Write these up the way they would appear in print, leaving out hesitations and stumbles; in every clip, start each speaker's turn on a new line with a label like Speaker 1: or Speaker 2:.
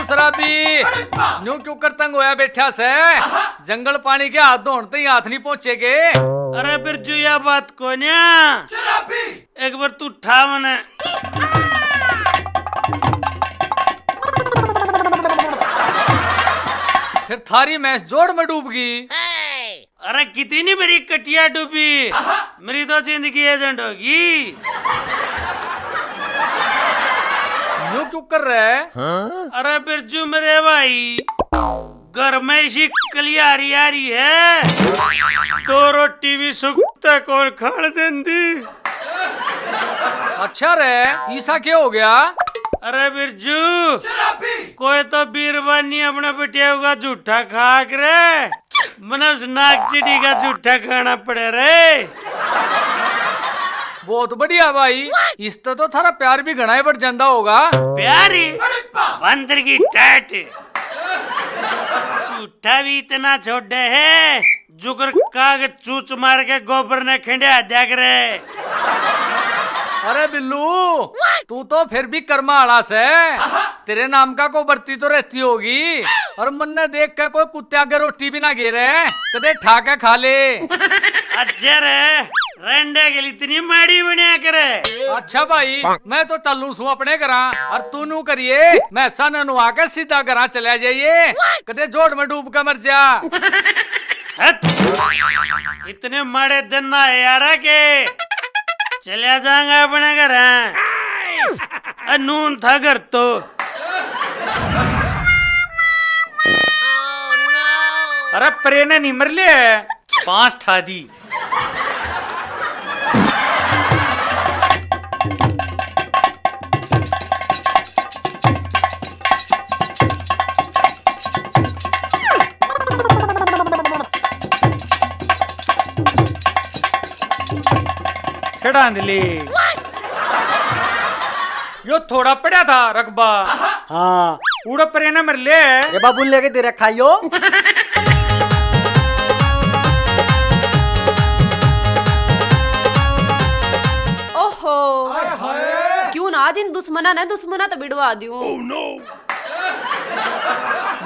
Speaker 1: शराबी न्यू क्यों कर तंग होया बैठा से? जंगल पानी के हाथ धोते ही हाथ नहीं पहुंचेगे।
Speaker 2: अरे बिरजू या बात को ना एक बार तू उठा मने।
Speaker 1: फिर थारी मैच जोड़ में डूबगी।
Speaker 2: अरे कितनी मेरी कटिया डूबी, मेरी तो जिंदगी एजेंट होगी।
Speaker 1: न्यू क्यों कर रहे है?
Speaker 2: अरे बिरजू मेरे भाई, घर में इसी कलियारी आ रही है, तो रोटी भी सुखता कौन खाड़ देंदी।
Speaker 1: अच्छा रे, ईसा क्या हो गया?
Speaker 2: अरे बिरजू कोई तो बीरबानी अपने बिटिया का झूठा खा करे, मने उस नाक चिड़ी का झूठा खाना पड़े रे।
Speaker 1: बहुत बढ़िया भाई, इस तो थारा प्यार भी घना ही बढ़ जाता होगा।
Speaker 2: प्यारी बंदर की टैट, झूठा भी इतना छोटे है जुगर का चूच मार के गोबर ने खिंडा दिया करे।
Speaker 1: अरे बिल्लू, तू तो फिर भी कर्मा आला से, तेरे नाम का को बरती तो रहती होगी, और मन ने देख के कोई कुत्ते आगे रोटी भी ना गिरे, कदे ठा के खा ले।
Speaker 2: अच्छा रे, रंडे के लिए इतनी माड़ी बनिया करे।
Speaker 1: अच्छा भाई, मैं तो चलू सू अपने घरा, और तू नू करिए मैं सन नुआ के सीधा घरा चला जाइए, कदे जोड़ में डूब के मर जा।
Speaker 2: इतने माड़े दिन ना है यार के चलिया जाएंगे अपने घर। नून था घर तो।
Speaker 3: अरे प्रेने नहीं मर लिया है, 5 ठा दी। चढ़ांदली यो थोड़ा पड़ा था रकबा। हाँ उड़ा प्रेने मर ले
Speaker 4: ये बाबू लेके दे रखा यो।
Speaker 5: ओहो क्यों ना जिन दुश्मना तो बिड़वा दूं।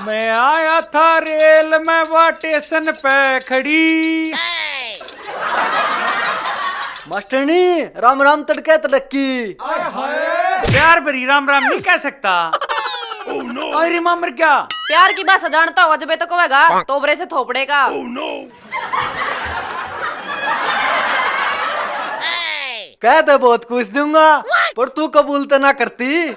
Speaker 3: मैं आया था रेल में वा स्टेशन पे खड़ी।
Speaker 4: मास्टरनी राम राम तड़के तड़की।
Speaker 3: प्यार भरी राम राम नहीं कह सकता। अरे मामर क्या
Speaker 5: प्यार की बात जानता होगा जब तो कहेगा तोबरे से थोपड़ेगा।
Speaker 4: कह दे बहुत कुछ दूंगा, पर तू कबूल तो ना करती।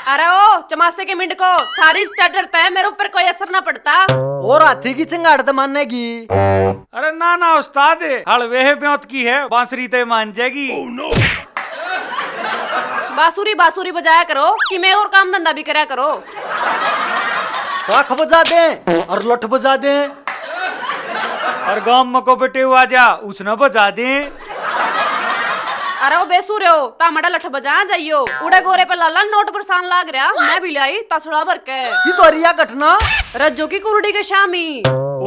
Speaker 5: अरे ओ चमासे के मिंड को थारी स्टार्टर है, मेरे ऊपर कोई असर ना पड़ता।
Speaker 4: और हाथी की चिंगाड़ तो मानेगी।
Speaker 3: अरे ना ना उस्ताद, हल वेह ब्योत की है, बांसुरी ते मान जाएगी।
Speaker 5: बांसुरी बजाया करो कि मैं और काम धंधा भी करा करो।
Speaker 4: काख बजा दे और लठ बजा दे,
Speaker 3: और गांव में को बेटे हुआ जा उसने बजा दे।
Speaker 5: अरे वो बेसूरे हो तामड़ा लठ बजा जाइयो, उड़े गोरे पे लाला नोट पर सान लाग रहा, मैं भी लाई तसड़ा भर के।
Speaker 4: ये तो रिया घटना
Speaker 5: रज्जो की कुरुड़ी के शामी।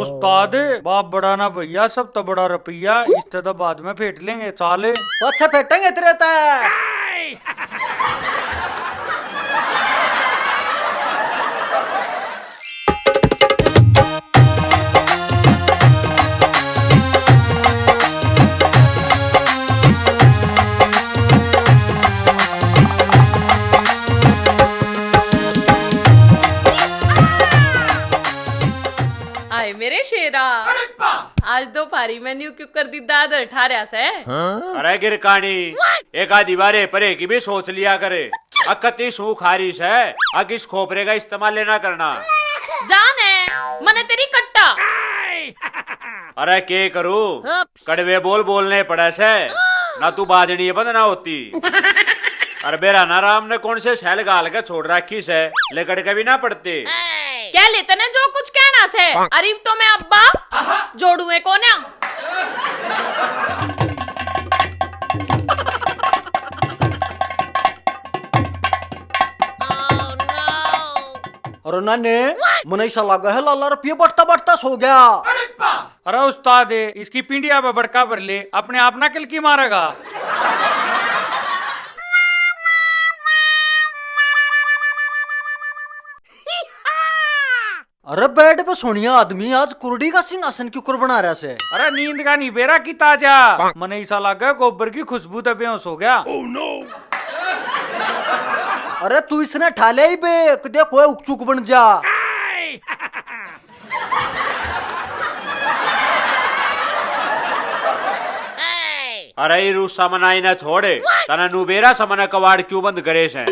Speaker 3: उस्ताद बाप बड़ा ना भैया, सब तो बड़ा रुपया, इस तो बाद में फेंट लेंगे साले।
Speaker 4: अच्छा फेंटेंगे तेरे तय।
Speaker 5: मेरे शेरा आज दोपहरी में न्यू क्यों कर दी दादर ठारिया से।
Speaker 6: अरे गिरकानी एक आधी बारे परे की भी सोच लिया करे। अकती सू खारिश है, अगिस खोपरे का इस्तेमाल लेना करना।
Speaker 5: जान है मने तेरी कट्टा।
Speaker 6: अरे के करूं, कड़वे बोल बोलने पड़े से, ना तू बाजनी बंद ना होती। अरे बेरा ना राम ने कौन से छैल गाल के छोड़ रखी से, लेकड़ के भी ना पड़ते।
Speaker 5: क्या लेते ने जो कुछ कहना से, अरीब तो मैं अब्बा जोड़ुए को ना।
Speaker 4: और नाने मन ऐसा लगा है लाला रुपये बढ़ता बढ़ता सो गया।
Speaker 3: अरे उस्ताद इसकी पिंडिया पे बड़का भर ले, अपने आप ना किल की मारेगा।
Speaker 4: अरे बेड पे सोनिया आदमी आज कुर्डी का सिंहासन क्यों कर बना रहा से?
Speaker 3: अरे नींद का नहीं बेरा की ताजा मने ऐसा लगा गोबर की खुशबू तो बेहोश हो गया।
Speaker 4: अरे तू इसने ठाले ही बे कदे कोई उकचुक बन जा।
Speaker 6: अरे ये रूसा मनाई ना छोड़े तना नुबेरा समना कवाड़ क्यों बंद करे से?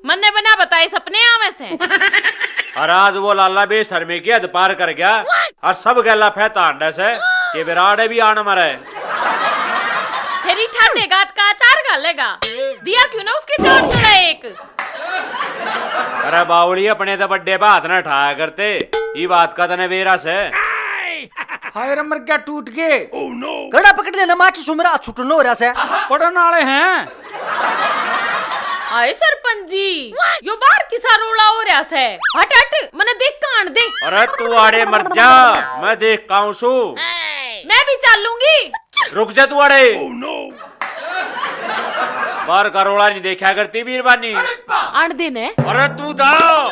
Speaker 5: मन्ने बना बताए सपने आवे से।
Speaker 6: और आज वो लाला बे शर्मे की हद पार कर गया और सब गला फैता अंडा से कि विराड़े भी आन मरे।
Speaker 5: फिर ठाटे गात का अचार गालेगा दिया क्यों ना उसकी चाट चला एक।
Speaker 6: अरे बावड़ी अपने तो बड्डे पे हाथ ना ठाया करते ये बात का तने बेरा से।
Speaker 3: हाय रे मर क्या टूट गए।
Speaker 4: गड़ा पकड़ लेना माँ की सुमरा छुटन हो रहा से।
Speaker 3: पड़न वाले हैं।
Speaker 5: आए सरपंच जी यो बार किसा रोला हो रहा से। हट हट मने देख कान दे।
Speaker 6: अरे तू आड़े मर जा मैं देख काऊं सू।
Speaker 5: मैं भी चलूंगी।
Speaker 6: रुक जा तू आड़े। बार का रोड़ा नहीं देखा करती बीरबानी।
Speaker 5: आन दे ने।
Speaker 6: अरे तू दाओ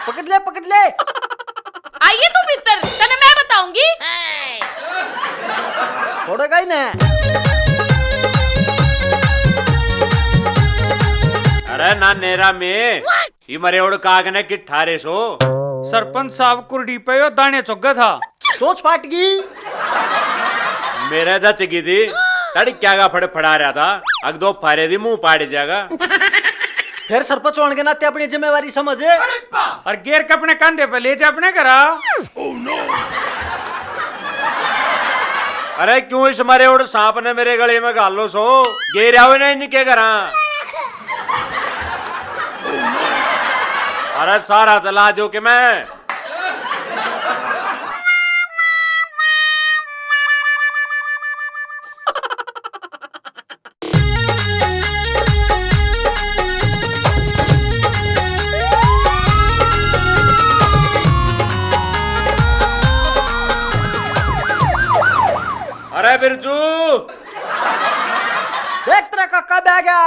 Speaker 4: पकड़ ले।
Speaker 5: आइए तू भीतर तने मैं बताऊंगी।
Speaker 4: छोड़ेगा ही ना।
Speaker 6: अरे ना नेरा में ये मरे उड़ कागने की ठारे सो।
Speaker 3: सरपंच साहब कुर्डी पे यो दाने चुग्गा था।
Speaker 4: चोच फाट गई।
Speaker 6: मेरे दा चगी थी तड़ी क्या का फड़ा रहा था अग दो फारे दी मुंह पाड़ जाएगा।
Speaker 4: फिर सरपंच होने के नाते अपनी जिम्मेवारी समझे।
Speaker 3: और गेर के अपने कंधे पे ले जा अपने करा।
Speaker 6: अरे क्यों इस मरे उड़ सांप ने मेरे गले में गालो सो गेर आओ नहीं निके करा। अरे सारा तला जो कि मैं अरे बिरजू
Speaker 4: देख तेरा काका बह गया।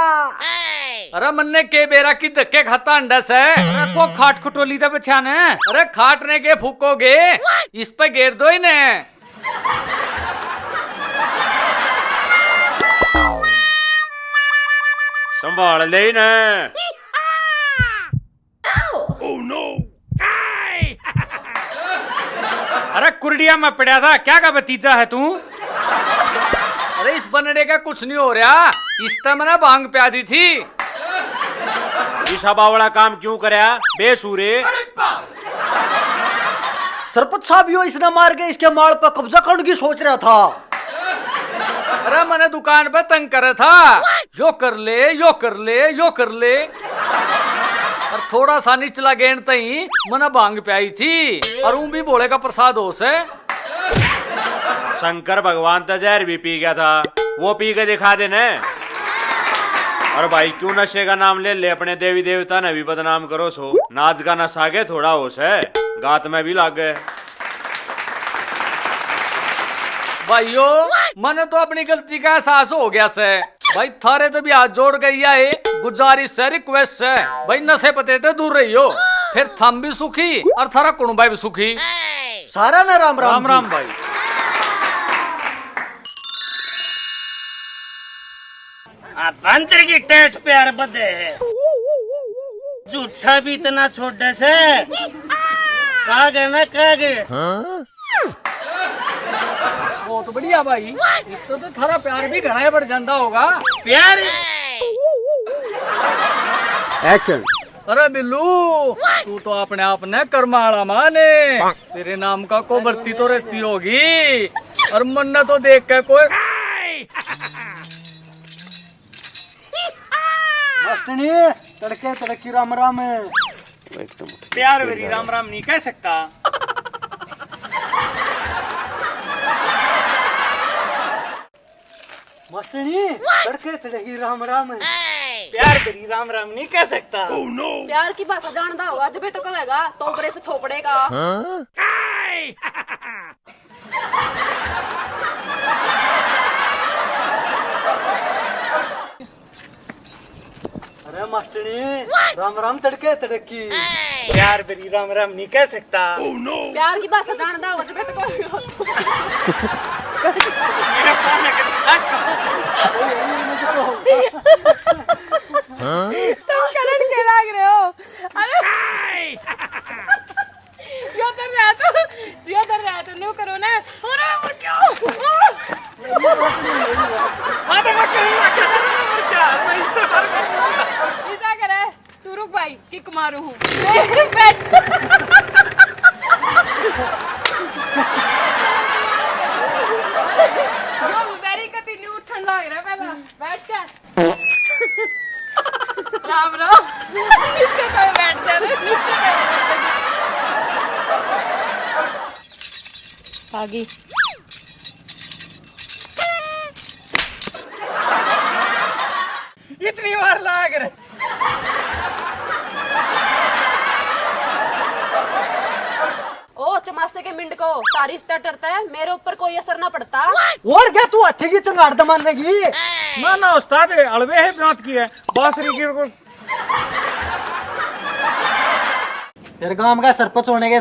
Speaker 1: अरे मन्ने के बेरा की धक्के खाता अंडा से।
Speaker 3: अरे को खाट खटोली दा बचान है।
Speaker 1: अरे खाटने के फूकोगे इस पे घेर दो इन्हें।
Speaker 6: संभाल ले ना।
Speaker 3: अरे कुर्डिया में पड़ा था क्या का भतीजा है तू।
Speaker 1: अरे इस बनने का कुछ नहीं हो रहा इस तरह मैंने भांग प्या दी थी।
Speaker 6: ईशा बावड़ा काम क्यों करया बेसूरे।
Speaker 4: सरपंच साहब यो इसने मार के इसके माल पर कब्जा करने की सोच रहा था।
Speaker 1: अरे मैंने दुकान पे तंग करा था यो कर ले यो कर ले यो कर ले। और थोड़ा सा निचला गेंद तई मैंने भांग प्याई थी और ऊं भी बोले का प्रसाद हो से।
Speaker 6: शंकर भगवान तो जहर भी पी गया था वो पी के दिखा देने। और भाई क्यों नशे का नाम ले ले अपने देवी देवता ने भी बदनाम करो सो। नाच का नशा के थोड़ा होश है गात में भी लाग गए।
Speaker 1: भाइयों मैंने तो अपनी गलती का एहसास हो गया से। भाई थारे तो भी हाथ जोड़ गई है गुजारिश है रिक्वेस्ट है भाई नशे पते तो दूर रही हो फिर थम भी सुखी और थारा कुणबा भी सुखी।
Speaker 4: सारा ना राम
Speaker 3: राम राम भाई।
Speaker 2: बंदर की टेट प्यार बदे है झूठा भी इतना छोटे से कहा गए ना कहा गए।
Speaker 1: बहुत बढ़िया भाई इसको तो थारा प्यार भी घना बढ़ जाता होगा।
Speaker 2: प्यार
Speaker 4: एक्शन।
Speaker 1: अरे बिल्लू तू तो अपने आप ने कर्माड़ा माने तेरे नाम का को बरती तो रहती होगी और मन तो देख के कोई
Speaker 4: मास्टरनी तड़के तड़की राम राम।
Speaker 3: प्यार वेरी राम राम नहीं कह सकता।
Speaker 4: मास्टरनी तड़के तड़की राम राम।
Speaker 3: प्यार वेरी राम राम नहीं कह सकता।
Speaker 5: प्यार की भाषा जानता होगा जब तो कहेगा तो ऊपर से थोपड़ेगा।
Speaker 4: अरे मास्टरनी राम राम तड़के तड़की।
Speaker 3: प्यार बेरी राम राम नहीं कह सकता।
Speaker 5: प्यार की भाषा जानदा हो जब तो कोई तुम करन के लाग रहे हो। अरे यो तो रहा तो नो करो ना। अरे मर क्या ऐसा करे तू रुक भाई किक मारू हूँ बैठ यो मेरी कती न्यू ठंड लग रहा है पहला बैठ जा राम राम नीचे कर बैठ जा रे नीचे कर आगे
Speaker 3: इतनी बार लाग रहे।
Speaker 5: ओ चमासे के मिंड को तारी स्टार्ट करता है मेरे ऊपर कोई असर ना पड़ता।
Speaker 4: और क्या तू अच्छे की चंगाड़ दमान लगी।
Speaker 3: ना ना उस्ताद अलवे है बात की है बांसुरी की को
Speaker 4: फिर गांव का सरपंच होने के